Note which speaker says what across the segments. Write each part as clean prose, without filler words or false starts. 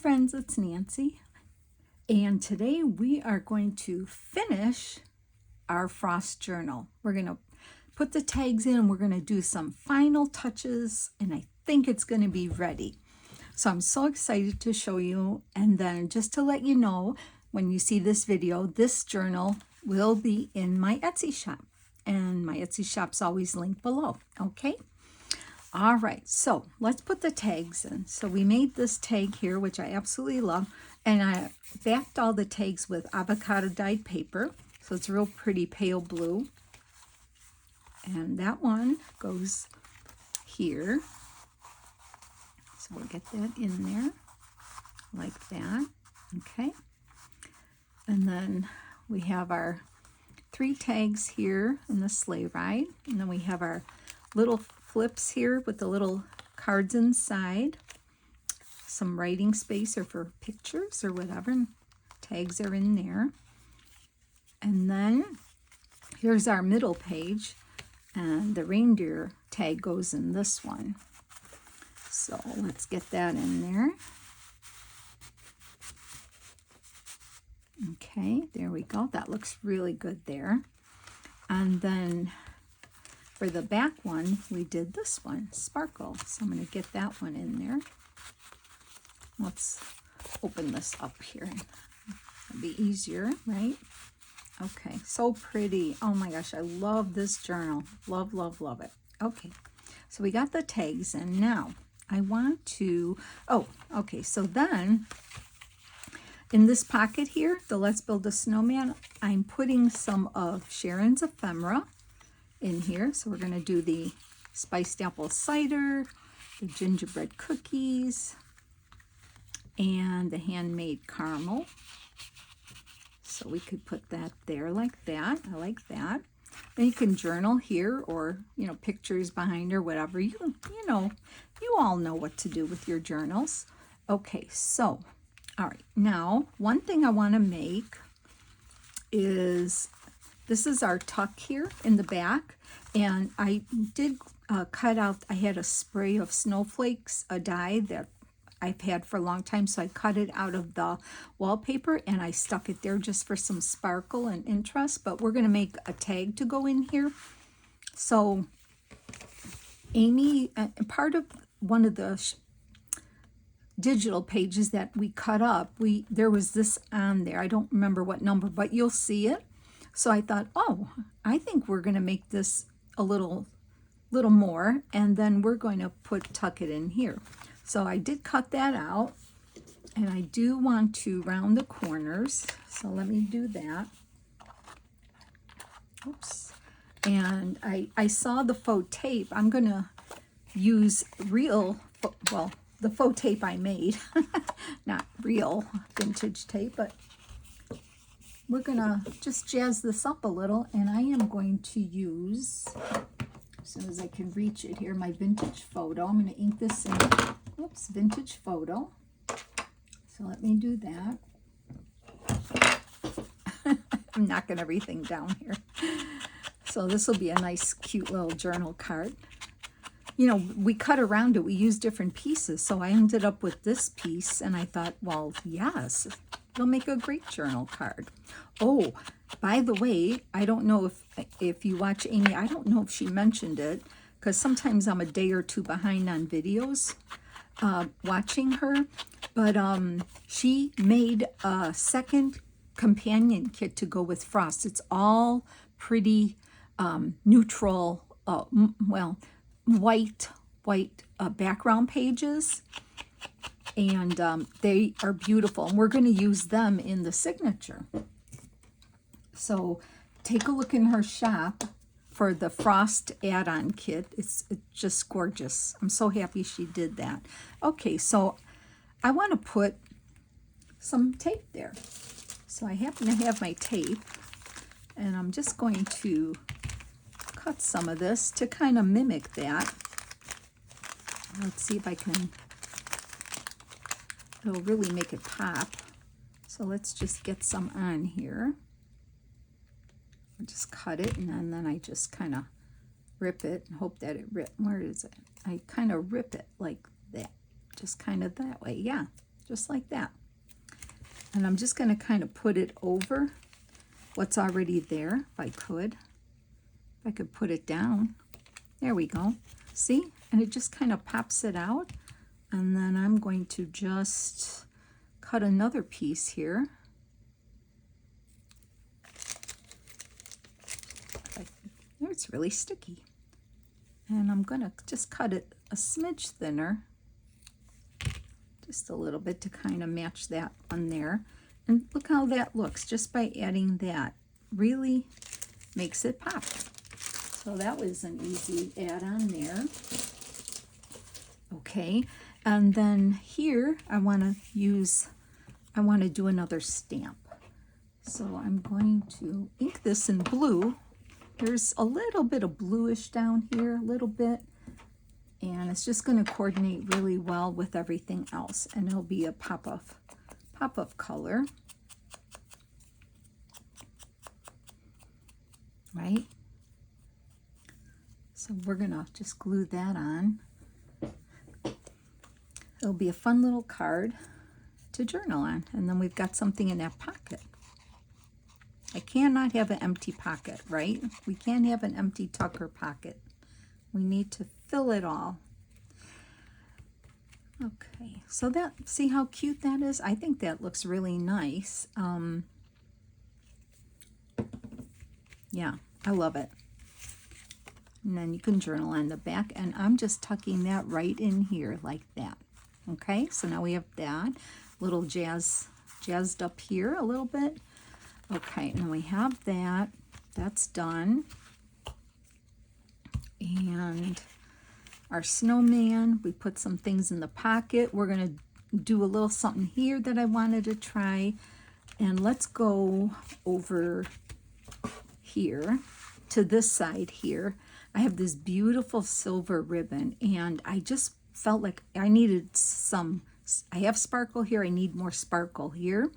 Speaker 1: friends, it's Nancy, and today we are going to finish our frost journal. We're going to put the tags in and we're going to do some final touches, and I think it's going to be ready. So I'm so excited to show you, and then just to let you know, when you see this video, this journal will be in my Etsy shop, and my Etsy shop's always linked below, okay? All right, so let's put the tags in. So we made this tag here, which I absolutely love, and I backed all the tags with avocado dyed paper, so it's real pretty pale blue. And that one goes here. So we'll get that in there like that, okay? And then we have our 3 tags here in the sleigh ride, and then we have our little flips here with the little cards inside, some writing space or for pictures or whatever, and tags are in there. And then here's our middle page, and the reindeer tag goes in this one. So let's get that in there. Okay, there we go. That looks really good there. And then for the back one, we did this one, sparkle. So I'm going to get that one in there. Let's open this up here. It'll be easier, right? Okay, so pretty. Oh my gosh, I love this journal. Love, love, love it. Okay, so we got the tags in. Now, I want to, okay, so then in this pocket here, the Let's Build a Snowman, I'm putting some of Sharon's ephemera in here. So we're going to do the spiced apple cider, the gingerbread cookies, and the handmade caramel. So we could put that there like that. I like that. Then you can journal here, or pictures behind or whatever. You all know what to do with your journals. Okay, so all right, now one thing I want to make is, this is our tuck here in the back, and I did cut out, I had a spray of snowflakes, a dye that I've had for a long time, so I cut it out of the wallpaper and I stuck it there just for some sparkle and interest, but we're going to make a tag to go in here. So Amy, part of one of the digital pages that we cut up, there was this on there. I don't remember what number, but you'll see it. So I thought, I think we're going to make this a little more, and then we're going to tuck it in here. So I did cut that out, and I do want to round the corners. So let me do that. Oops. And I saw the faux tape. I'm going to use the faux tape I made, not real vintage tape, but we're gonna just jazz this up a little, and I am going to use, as soon as I can reach it here, my vintage photo. I'm going to ink this in. Oops, vintage photo. So let me do that. I'm knocking everything down here. So this will be a nice, cute little journal card. We cut around it. We use different pieces. So I ended up with this piece, and I thought, well, yes, it'll make a great journal card. Oh, by the way, I don't know if you watch Amy, I don't know if she mentioned it, because sometimes I'm a day or two behind on videos watching her, but she made a second companion kit to go with Frost. It's all pretty neutral, white background pages, and they are beautiful, and we're going to use them in the signature. So take a look in her shop for the Frost add-on kit. It's just gorgeous. I'm so happy she did that. Okay, so I want to put some tape there. So I happen to have my tape, and I'm just going to cut some of this to kind of mimic that. Let's see if I can, it'll really make it pop. So let's just get some on here. I'll just cut it, and then I just kind of rip it and hope that it where is it? I kind of rip it like that, just kind of that way. Yeah, just like that. And I'm just going to kind of put it over what's already there, if I could. If I could put it down. There we go. See? And it just kind of pops it out. And then I'm going to just cut another piece here. It's really sticky. And I'm going to just cut it a smidge thinner. Just a little bit to kind of match that one there. And look how that looks just by adding that. Really makes it pop. So that was an easy add-on there. Okay, and then here I want to do another stamp. So I'm going to ink this in blue. There's a little bit of bluish down here, a little bit. And it's just going to coordinate really well with everything else. And it'll be a pop of color. Right? So we're going to just glue that on. It'll be a fun little card to journal on. And then we've got something in that pocket. I cannot have an empty pocket, right? We can't have an empty tucker pocket. We need to fill it all. Okay, so that, see how cute that is? I think that looks really nice. Yeah, I love it. And then you can journal on the back, and I'm just tucking that right in here like that. Okay, so now we have that little jazzed up here a little bit. Okay, and we have that. That's done. And our snowman, we put some things in the pocket. We're going to do a little something here that I wanted to try. And let's go over here to this side here. I have this beautiful silver ribbon, and I just felt like I needed some. I have sparkle here. I need more sparkle here.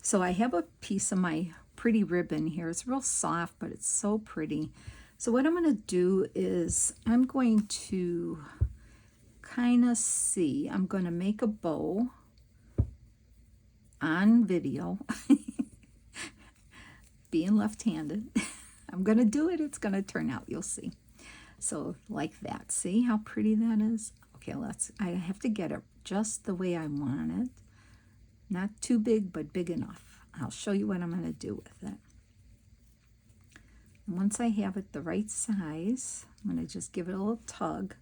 Speaker 1: So I have a piece of my pretty ribbon here. It's real soft, but it's so pretty. So what I'm going to do is I'm going to kind of see. I'm going to make a bow on video. Being left-handed. I'm going to do it. It's going to turn out. You'll see. So like that. See how pretty that is? Okay, I have to get it just the way I want it. Not too big, but big enough. I'll show you what I'm going to do with it. And once I have it the right size, I'm going to just give it a little tug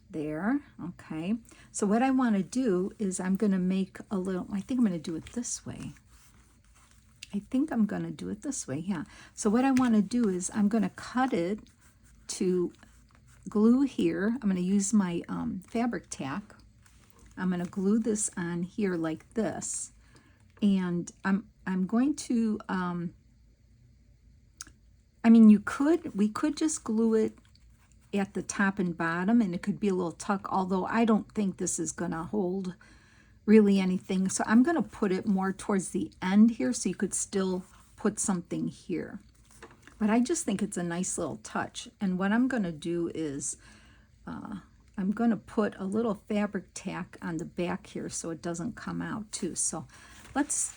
Speaker 1: there. Okay. So what I want to do is I'm going to make a little, I think I'm going to do it this way. Yeah. So what I want to do is I'm going to cut it to glue here. I'm going to use my fabric tack. I'm going to glue this on here like this. And I'm going to, I mean, we could just glue it at the top and bottom, and it could be a little tuck, although I don't think this is going to hold really anything. So I'm going to put it more towards the end here so you could still put something here. But I just think it's a nice little touch. And what I'm going to do is I'm going to put a little fabric tack on the back here so it doesn't come out too. So let's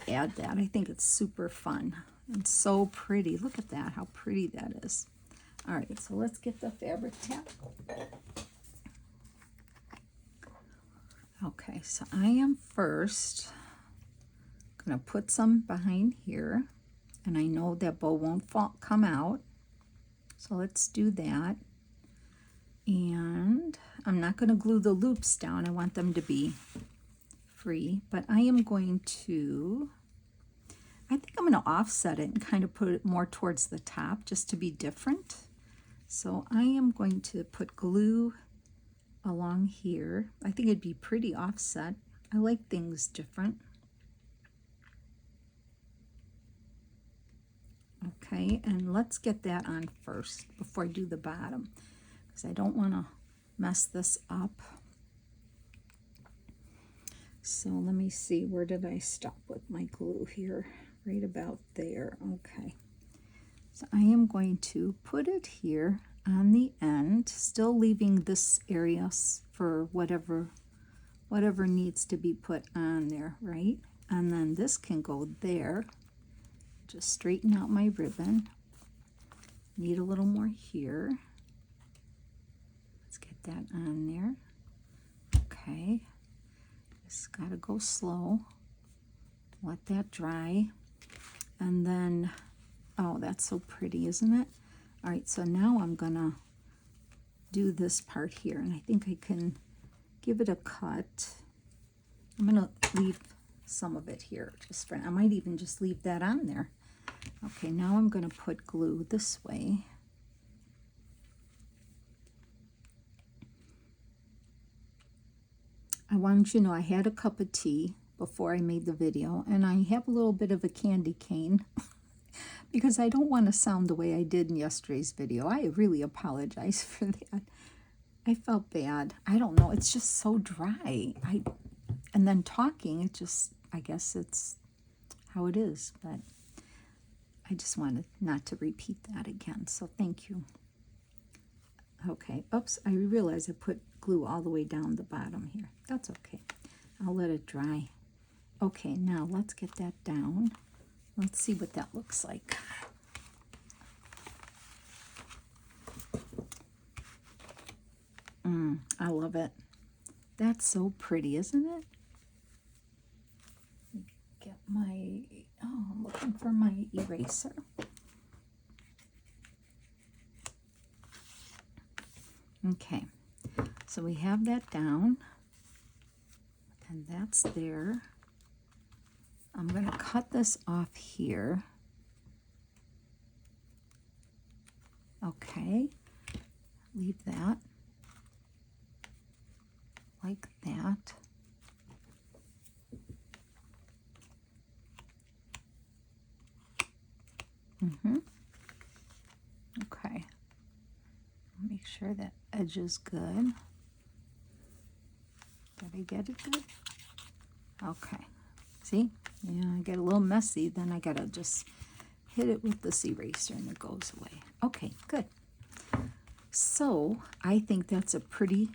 Speaker 1: add that. I think it's super fun and so pretty. Look at that, how pretty that is. All right, so let's get the fabric tack. Okay, so I am first going to put some behind here, and I know that bow won't come out, so let's do that. And I'm not going to glue the loops down. I want them to be free, but I am going to, I think I'm going to offset it and kind of put it more towards the top just to be different. So I am going to put glue along here. I think it'd be pretty offset. I like things different. Okay, and let's get that on first before I do the bottom, because I don't want to mess this up. So let me see, where did I stop with my glue here? Right about there. Okay. So I am going to put it here on the end, still leaving this area for whatever whatever needs to be put on there, right? And then this can go there. Just straighten out my ribbon. Need a little more here. Let's get that on there. Okay. Just gotta go slow. Let that dry. And then, oh, that's so pretty, isn't it? All right, so now I'm gonna do this part here, and I think I can give it a cut. I'm gonna leave some of it here, just for, I might even just leave that on there. Okay, now I'm gonna put glue this way. I wanted you to know I had a cup of tea before I made the video, and I have a little bit of a candy cane because I don't want to sound the way I did in yesterday's video. I really apologize for that. I felt bad. I don't know. It's just so dry. And then talking, it just, I guess it's how it is. But I just wanted not to repeat that again. So thank you. Okay. Oops. I realized I put glue all the way down the bottom here. That's okay. I'll let it dry. Okay. Now let's get that down. Let's see what that looks like. I love it. That's so pretty, isn't it? Get my, oh, I'm looking for my eraser. Okay, so we have that down, and that's there. I'm going to cut this off here. Okay, leave that like that. Okay, make sure that edge is good. Did I get it good? Okay, see? Yeah, I get a little messy, then I gotta just hit it with this eraser and it goes away. Okay, good. So I think that's a pretty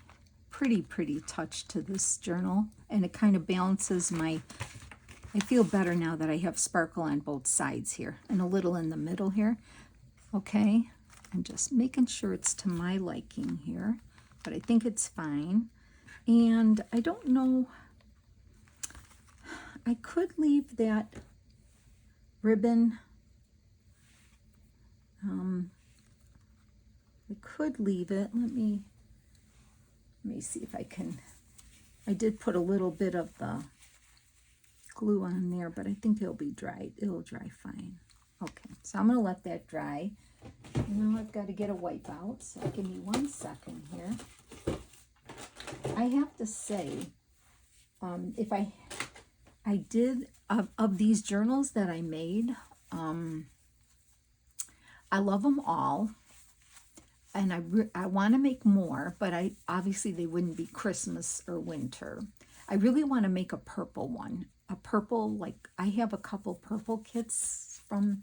Speaker 1: touch to this journal, and it kind of balances my, I feel better now that I have sparkle on both sides here and a little in the middle here. Okay, I'm just making sure it's to my liking here, but I think it's fine. And I don't know, I could leave that ribbon, I could leave it. Let me see if I can. I did put a little bit of the glue on there, but I think it'll be dry. It'll dry fine. Okay, so I'm gonna let that dry. Now I've got to get a wipe out, so give me 1 second here. I have to say, if I did, of these journals that I made, I love them all, and I want to make more, but obviously they wouldn't be Christmas or winter. I really want to make a purple one, a purple, like I have a couple purple kits from,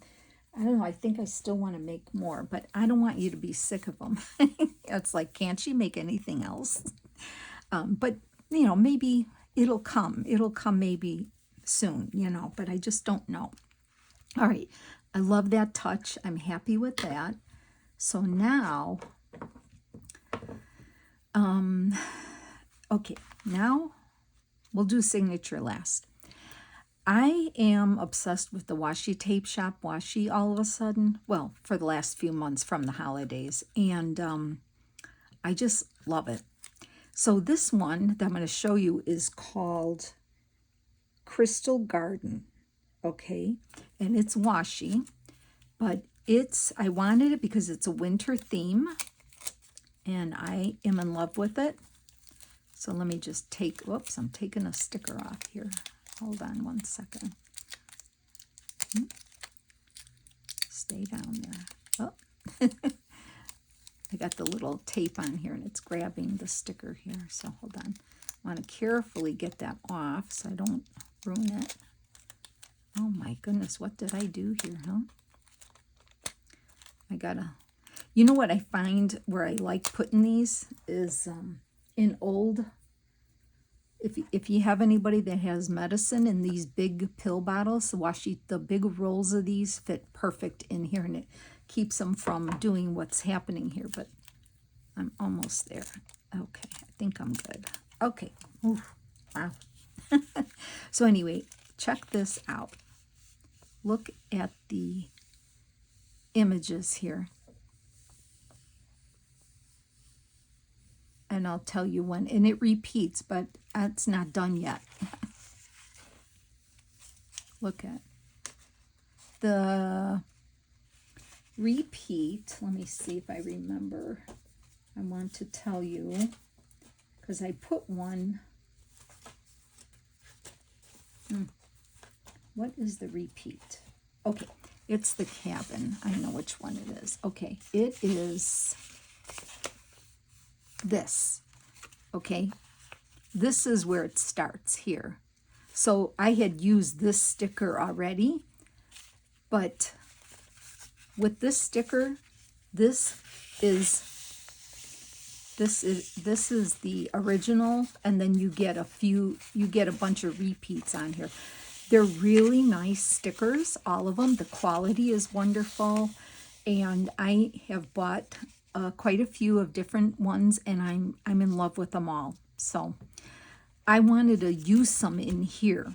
Speaker 1: I don't know, I think I still want to make more, but I don't want you to be sick of them. It's like, can't she make anything else? But, you know, maybe it'll come maybe soon, you know, but I just don't know. All right, I love that touch. I'm happy with that. So now, okay, now we'll do signature last. I am obsessed with the washi tape shop washi all of a sudden. Well, for the last few months from the holidays. And I just love it. So this one that I'm going to show you is called Crystal Garden. Okay. And it's washi. But I wanted it because it's a winter theme. And I am in love with it. So let me just whoops, I'm taking a sticker off here. Hold on 1 second. Stay down there. Oh, I got the little tape on here and it's grabbing the sticker here. So hold on. I want to carefully get that off so I don't ruin it. Oh my goodness, what did I do here, huh? I gotta, you know what I find where I like putting these is in old if you have anybody that has medicine in these big pill bottles, the big rolls of these fit perfect in here, and it keeps them from doing what's happening here. But I'm almost there. Okay, I think I'm good. Okay. Ooh, wow. So anyway, check this out. Look at the images here. And I'll tell you when. And it repeats, but it's not done yet. Look at the repeat. Let me see if I remember. I want to tell you, because I put one. What is the repeat? Okay, it's the cabin. I know which one it is. Okay, it is this. Okay, this is where it starts here. So I had used this sticker already, but with this sticker, this is the original, and then you get a bunch of repeats on here. They're really nice stickers, all of them. The quality is wonderful, and I have bought quite a few of different ones, and I'm in love with them all. So I wanted to use some in here.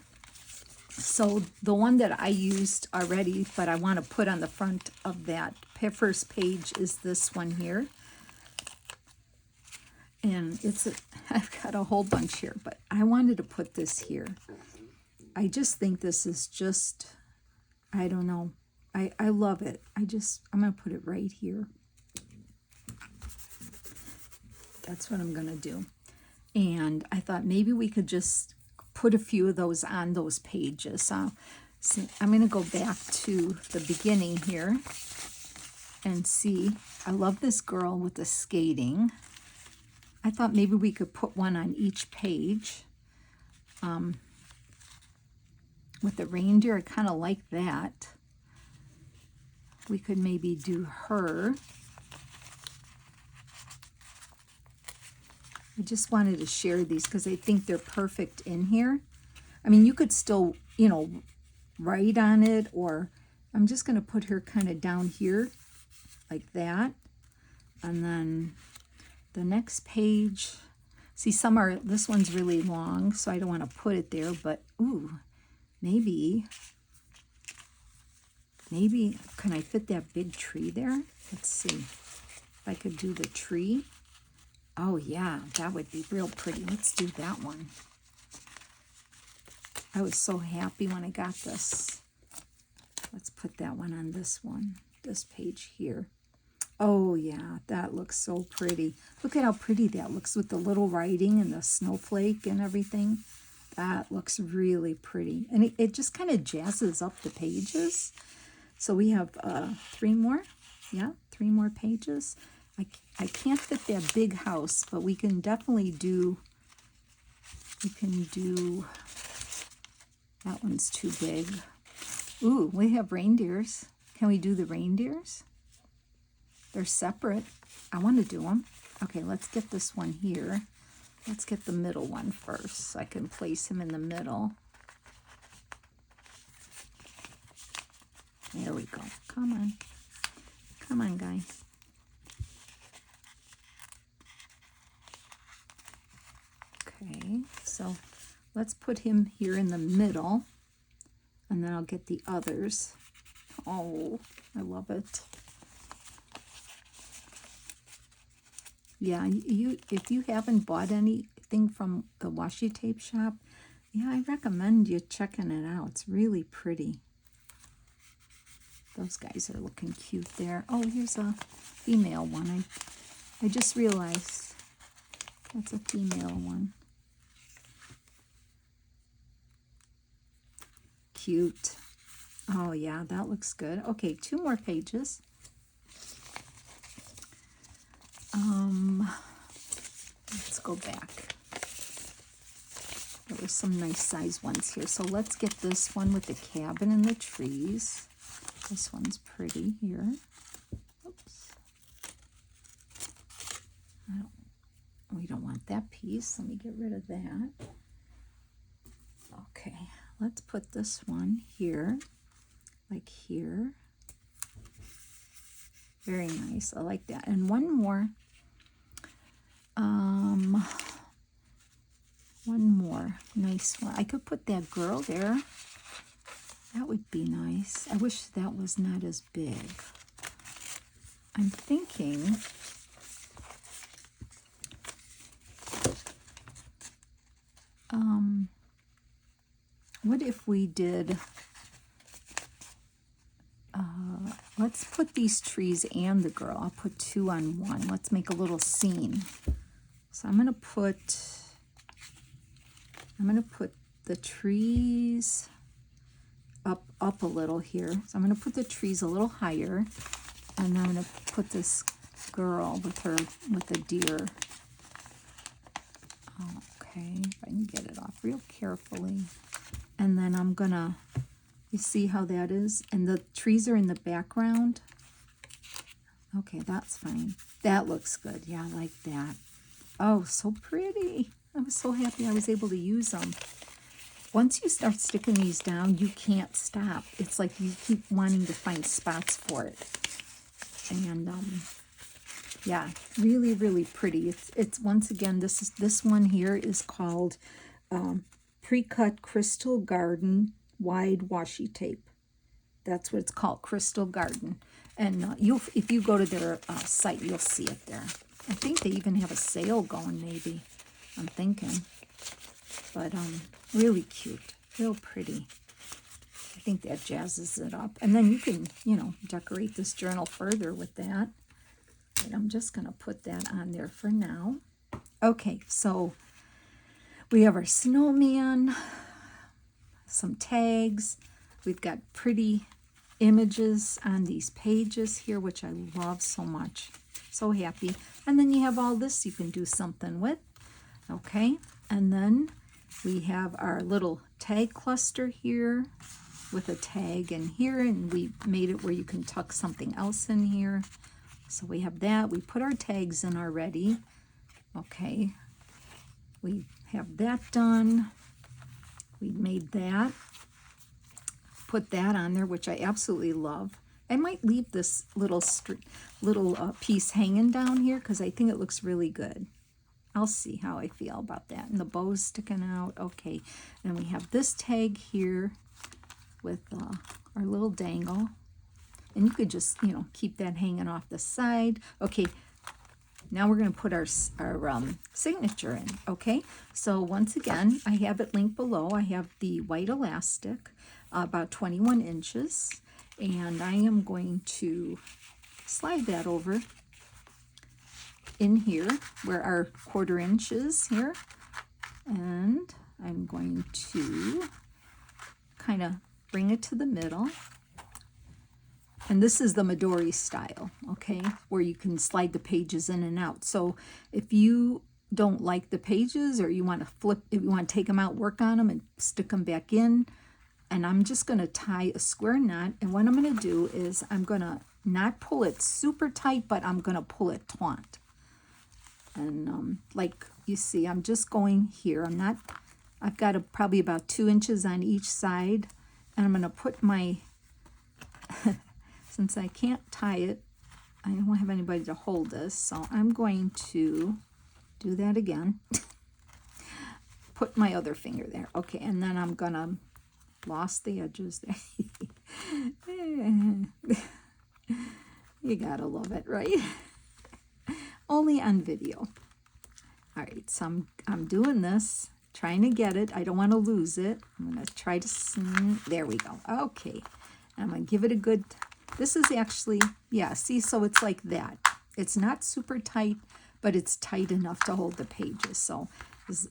Speaker 1: So the one that I used already, but I want to put on the front of that first page, is this one here. And I've got a whole bunch here, but I wanted to put this here. I just think this is just, I don't know. I love it. I'm going to put it right here. That's what I'm going to do. And I thought maybe we could just put a few of those on those pages. So I'm going to go back to the beginning here and see. I love this girl with the skating. I thought maybe we could put one on each page. With the reindeer, I kind of like that. We could maybe do her. I just wanted to share these because I think they're perfect in here. I mean, you could still, write on it, or I'm just going to put her kind of down here like that. And then the next page, see, this one's really long, so I don't want to put it there, but ooh, maybe, can I fit that big tree there? Let's see if I could do the tree. Oh yeah, that would be real pretty. Let's do that one. I was so happy when I got this. Let's put that one on this page here. Oh yeah, that looks so pretty. Look at how pretty that looks with the little writing and the snowflake and everything. That looks really pretty. And it just kind of jazzes up the pages. So we have 3 more. Yeah, 3 more pages. I can't fit that big house, but we can definitely do, that one's too big. Ooh, we have reindeers. Can we do the reindeers? They're separate. I want to do them. Okay, let's get this one here. Let's get the middle one first so I can place him in the middle. There we go. Come on. Come on, guy. Okay, so let's put him here in the middle, and then I'll get the others. Oh, I love it. Yeah, if you haven't bought anything from the washi tape shop, yeah, I recommend you checking it out. It's really pretty. Those guys are looking cute there. Oh, here's a female one. I just realized that's a female one. Cute. Oh yeah, that looks good. Okay, 2 more pages. Let's go back. There were some nice size ones here. So let's get this one with the cabin and the trees. This one's pretty here. Oops. We don't want that piece. Let me get rid of that. let's put this one here, like here. Very nice. I like that. And one more. One more nice one. I could put that girl there. That would be nice. I wish that was not as big. I'm thinking what if we did, let's put these trees and the girl. I'll put two on one. Let's make a little scene. So I'm going to put the trees up a little here. So I'm going to put the trees a little higher, and I'm going to put this girl with the deer. Okay, if I can get it off real carefully. And then I'm going to, you see how that is? And the trees are in the background. Okay, that's fine. That looks good. Yeah, I like that. Oh, so pretty. I was so happy I was able to use them. Once you start sticking these down, you can't stop. It's like you keep wanting to find spots for it. And yeah, really, really pretty. It's once again, this one here is called Pre-Cut Crystal Garden Wide Washi Tape. That's what it's called, Crystal Garden. And if you go to their site, you'll see it there. I think they even have a sale going, maybe. I'm thinking. But really cute, real pretty. I think that jazzes it up. And then you can, decorate this journal further with that. But I'm just going to put that on there for now. Okay, so we have our snowman, some tags. We've got pretty images on these pages here, which I love so much. So happy. And then you have all this you can do something with. Okay, and then we have our little tag cluster here with a tag in here, and we made it where you can tuck something else in here. So we have that. We put our tags in already. Okay, we have that done. We made that. Put that on there, which I absolutely love. I might leave this little piece hanging down here because I think it looks really good. I'll see how I feel about that. And the bow's sticking out. Okay, and we have this tag here with our little dangle. And you could just, keep that hanging off the side. Okay, now we're going to put our signature in, okay? So once again, I have it linked below. I have the white elastic, about 21 inches. And I am going to slide that over in here where our 1/4 inch is here. And I'm going to kind of bring it to the middle. And this is the Midori style, okay, where you can slide the pages in and out. So if you don't like the pages, or you want to flip, if you want to take them out, work on them, and stick them back in, and I'm just going to tie a square knot. And what I'm going to do is I'm going to not pull it super tight, but I'm going to pull it taut. And like you see, I'm just going here. I've got probably about 2 inches on each side. And I'm going to put my, since I can't tie it, I don't have anybody to hold this, so I'm going to do that again. Put my other finger there. Okay, and then I'm going to lost the edges there. You gotta love it, right? Only on video. All right, so I'm doing this, trying to get it. I don't want to lose it. I'm going to try to, there we go. Okay, I'm going to give it a good, this is actually, yeah, see, so it's like that. It's not super tight, but it's tight enough to hold the pages. So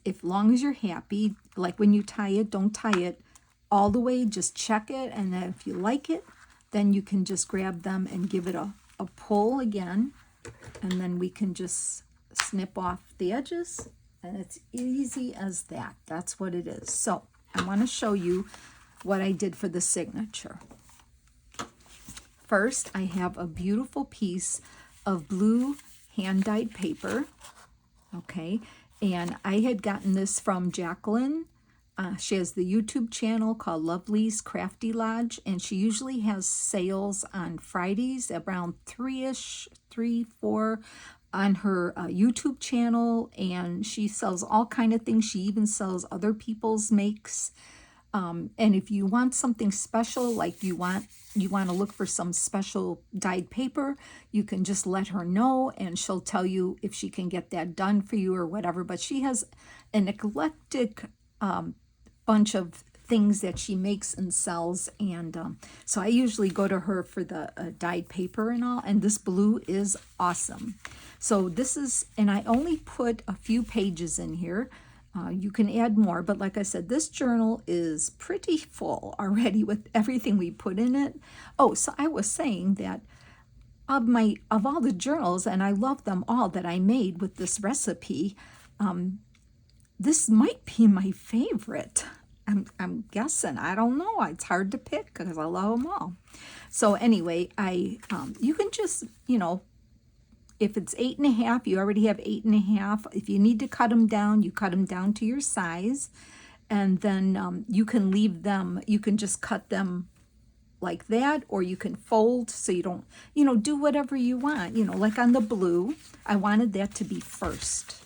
Speaker 1: if long as you're happy, like when you tie it, don't tie it all the way, just check it, and then if you like it, then you can just grab them and give it a pull again, and then we can just snip off the edges, and it's easy as that. That's what it is. So I want to show you what I did for the signature. First, I have a beautiful piece of blue hand-dyed paper, okay, and I had gotten this from Jacqueline She has the YouTube channel called Lovely's Crafty Lodge, and she usually has sales on Fridays around 3-ish, 3, 4 on her YouTube channel, and she sells all kind of things. She even sells other people's makes. And if you want something special, like you want to look for some special dyed paper, you can just let her know and she'll tell you if she can get that done for you or whatever. But she has an eclectic bunch of things that she makes and sells, and so I usually go to her for the dyed paper and all, and this blue is awesome. So this is, and I only put a few pages in here. You can add more, but like I said, this journal is pretty full already with everything we put in it. Oh, so I was saying that of all the journals, and I love them all that I made with this recipe, this might be my favorite. I'm guessing. I don't know. It's hard to pick because I love them all. So anyway, you can just, if it's 8.5, you already have 8.5. If you need to cut them down, you cut them down to your size, and then you can leave them. You can just cut them like that, or you can fold so you don't, do whatever you want. Like on the blue, I wanted that to be first.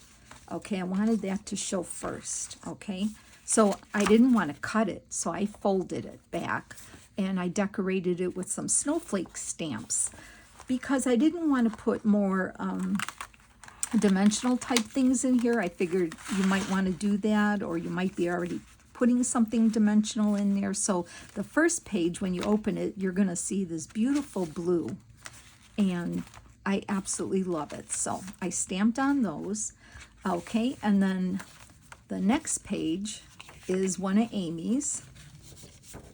Speaker 1: Okay, I wanted that to show first. Okay, so I didn't want to cut it, so I folded it back and I decorated it with some snowflake stamps because I didn't want to put more dimensional type things in here. I figured you might want to do that, or you might be already putting something dimensional in there. So the first page, when you open it, you're going to see this beautiful blue, and I absolutely love it. So I stamped on those. Okay, and then the next page is one of Amy's,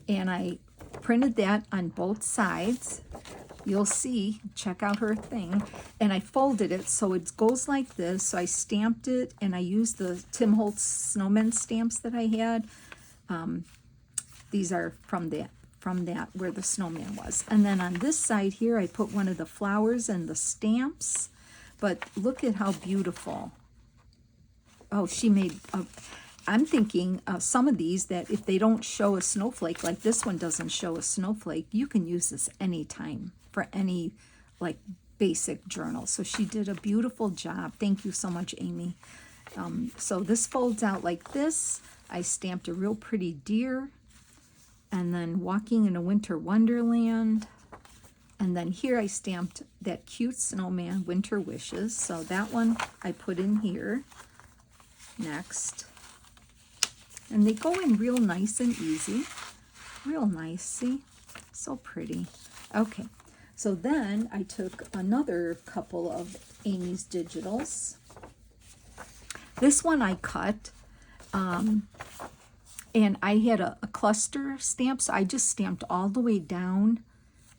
Speaker 1: and I printed that on both sides. You'll see, check out her thing, and I folded it so it goes like this. So I stamped it, and I used the Tim Holtz snowman stamps that I had. These are from that where the snowman was. And then on this side here, I put one of the flowers and the stamps. But look at how beautiful. Oh, she made I'm thinking some of these that if they don't show a snowflake, like this one doesn't show a snowflake, you can use this anytime for any like basic journal. So she did a beautiful job. Thank you so much, Amy. So this folds out like this. I stamped a real pretty deer, and then walking in a winter wonderland. And then here I stamped that cute snowman, Winter Wishes. So that one I put in here next. And they go in real nice and easy. Real nice, see? So pretty. Okay, so then I took another couple of Amy's digitals. This one I cut, and I had a cluster stamp, so I just stamped all the way down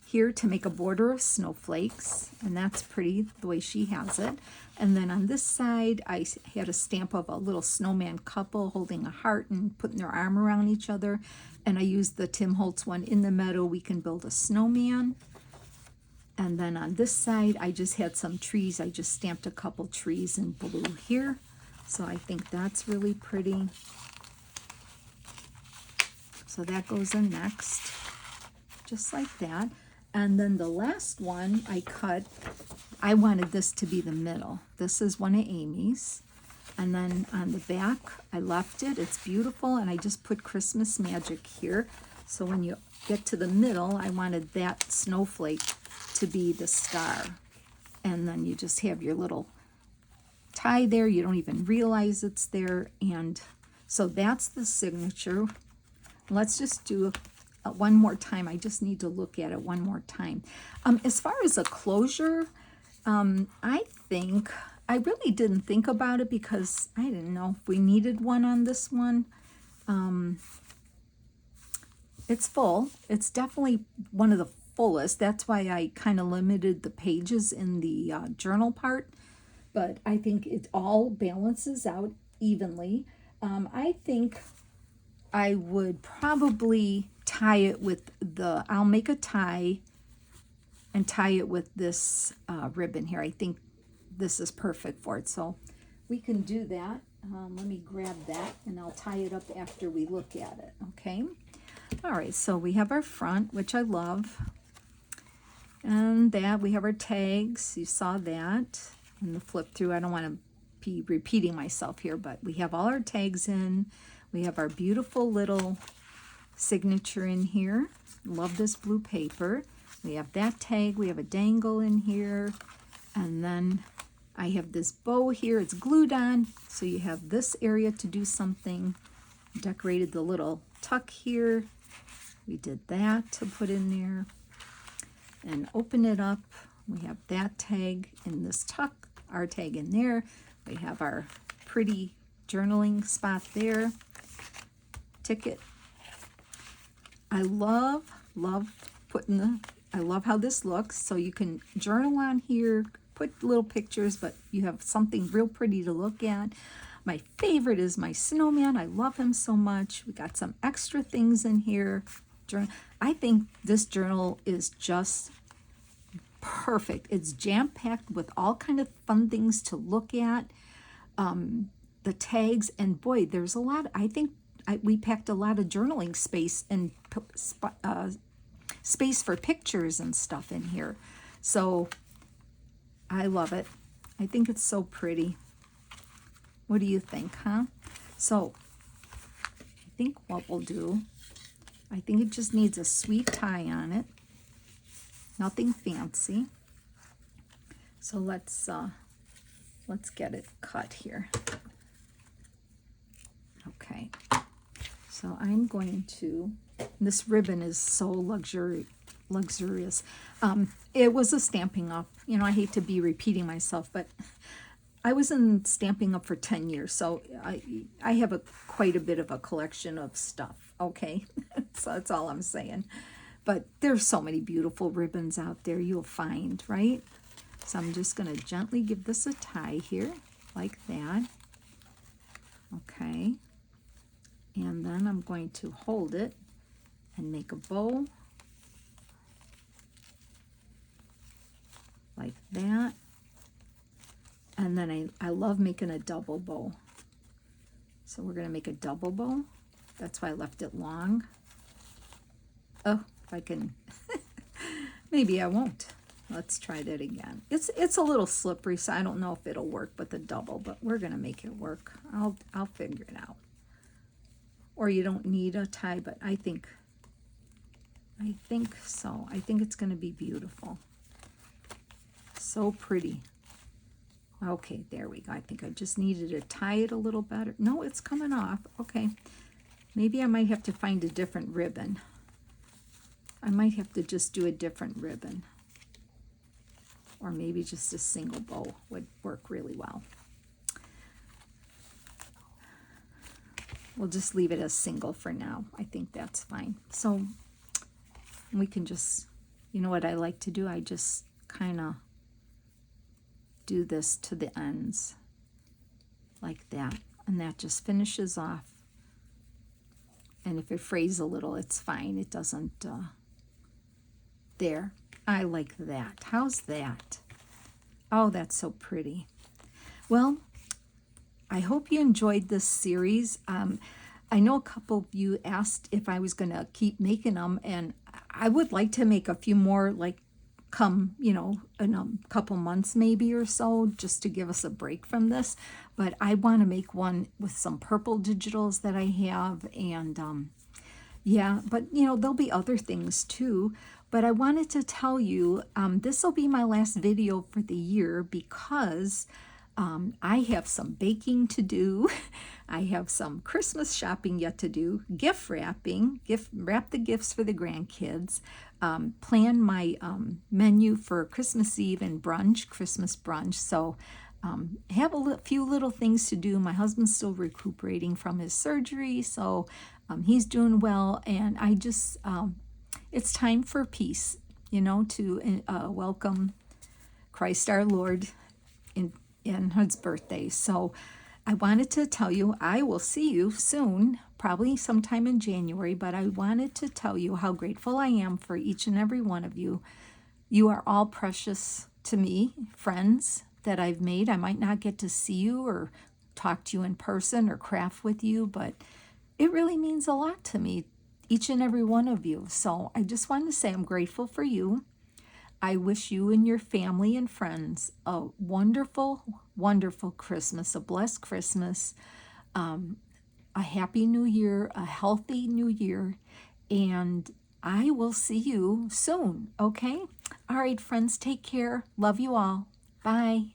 Speaker 1: here to make a border of snowflakes, and that's pretty the way she has it. And then on this side, I had a stamp of a little snowman couple holding a heart and putting their arm around each other. And I used the Tim Holtz one, In the Meadow, We Can Build a Snowman. And then on this side, I just had some trees. I just stamped a couple trees in blue here. So I think that's really pretty. So that goes in next, just like that. And then the last one I cut, I wanted this to be the middle. This is one of Amy's. And then on the back, I left it. It's beautiful. And I just put Christmas magic here. So when you get to the middle, I wanted that snowflake to be the star. And then you just have your little tie there. You don't even realize it's there. And so that's the signature. Let's just do one more time. I just need to look at it one more time. As far as a closure, I think I really didn't think about it because I didn't know if we needed one on this one. It's full. It's definitely one of the fullest. That's why I kind of limited the pages in the journal part. But I think it all balances out evenly. I think I would probably tie it with I'll make a tie and tie it with this ribbon here. I think this is perfect for it. So we can do that. Let me grab that and I'll tie it up after we look at it, okay? All right, so we have our front, which I love. And that, we have our tags. You saw that in the flip through. I don't want to be repeating myself here, but we have all our tags in. We have our beautiful little signature in here. Love this blue paper. We have that tag. We have a dangle in here. And then I have this bow here. It's glued on. So you have this area to do something. Decorated the little tuck here. We did that to put in there. And open it up. We have that tag in this tuck. Our tag in there. We have our pretty journaling spot there. Ticket. I love putting I love how this looks. So you can journal on here, put little pictures, but you have something real pretty to look at. My favorite is my snowman. I love him so much. We got some extra things in here. I think this journal is just perfect. It's jam-packed with all kind of fun things to look at. The tags, and boy, there's a lot. I think we packed a lot of journaling space and space for pictures and stuff in here. So I love it. I think it's so pretty. What do you think, huh? So I think what we'll do, I think it just needs a sweet tie on it. Nothing fancy. So let's get it cut here. Okay. So I'm going to, this ribbon is so luxurious. It was a Stampin' Up. You know, I hate to be repeating myself, but I was in Stampin' Up for 10 years, so I have quite a bit of a collection of stuff, okay? So that's all I'm saying. But there's so many beautiful ribbons out there you'll find, right? So I'm just going to gently give this a tie here, like that. Okay. And then I'm going to hold it and make a bow. Like that. And then I love making a double bow. So we're going to make a double bow. That's why I left it long. Oh, if I can, maybe I won't. Let's try that again. It's a little slippery, so I don't know if it'll work with the double, but we're going to make it work. I'll figure it out. Or you don't need a tie, but I think so. I think it's going to be beautiful. So pretty. Okay, there we go. I think I just needed to tie it a little better. No, it's coming off. Okay. Maybe I might have to find a different ribbon. I might have to just do a different ribbon. Or maybe just a single bow would work really well. We'll just leave it as single for now. I think that's fine. So we can just, you know what I like to do? I just kind of do this to the ends like that. And that just finishes off. And if it frays a little, it's fine. It doesn't, there. I like that. How's that? Oh, that's so pretty. Well, I hope you enjoyed this series. I know a couple of you asked if I was going to keep making them, and I would like to make a few more, like come, you know, in a couple months maybe or so, just to give us a break from this. But I want to make one with some purple digitals that I have, and yeah, but you know, there'll be other things too. But I wanted to tell you, this will be my last video for the year because I have some baking to do. I have some Christmas shopping yet to do, gift wrapping, wrap the gifts for the grandkids, plan my menu for Christmas Eve and brunch, Christmas brunch. So have a few little things to do. My husband's still recuperating from his surgery, so he's doing well. And I just, it's time for peace, you know, to welcome Christ our Lord in his birthday. So I wanted to tell you, I will see you soon, probably sometime in January, but I wanted to tell you how grateful I am for each and every one of you. You are all precious to me, friends that I've made. I might not get to see you or talk to you in person or craft with you, but it really means a lot to me, each and every one of you. So I just wanted to say I'm grateful for you. I wish you and your family and friends a wonderful, wonderful Christmas, a blessed Christmas, a happy new year, a healthy new year, and I will see you soon, okay? All right, friends, take care. Love you all. Bye.